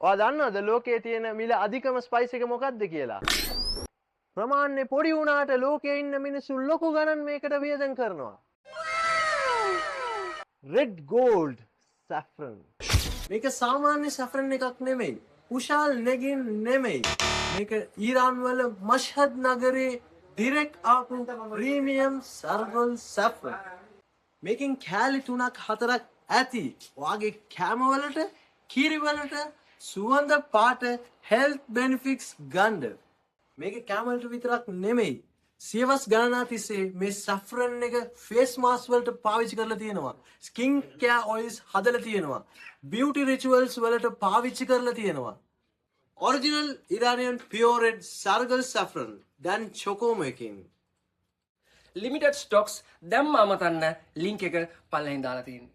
ඔයා දන්නවද ලෝකයේ තියෙන මිල අධිකම ස්පයිස් එක මොකක්ද කියලා? ප්‍රමාණය පොඩි වුණාට ලෝකයේ ඉන්න මිනිස්සු ලොකු ගණන් මේකට වියදම් කරනවා. Red Gold saffron. මේක සාමාන්‍ය saffron එකක් නෙමෙයි. කුෂාල් නෙගින් නෙමෙයි. මේක ඊරාන් වල මෂහද් නගරේ ඩිරෙක්ට් ආපු ප්‍රීමියම් සර්වල් saffron. මේකෙන් කෑලි 3ක් 4ක් ඇති. ඔයාගේ කැම වලට, කිරි වලට සුවඳ පාට health benefits ගන්න. මේක කැම වලට විතරක් නෙමෙයි. සියවස් ගණනා තිස්සේ මේ saffron එක face mask වලට පාවිච්චි කරලා තියෙනවා. skin care oils හදලා තියෙනවා. beauty rituals වලට පාවිච්චි කරලා තියෙනවා. original Iranian pure red sargal saffron දැන් choco making. limited stocks දැම්ම අමතන්න link එක පල්ලෙන් දාලා තියෙනවා.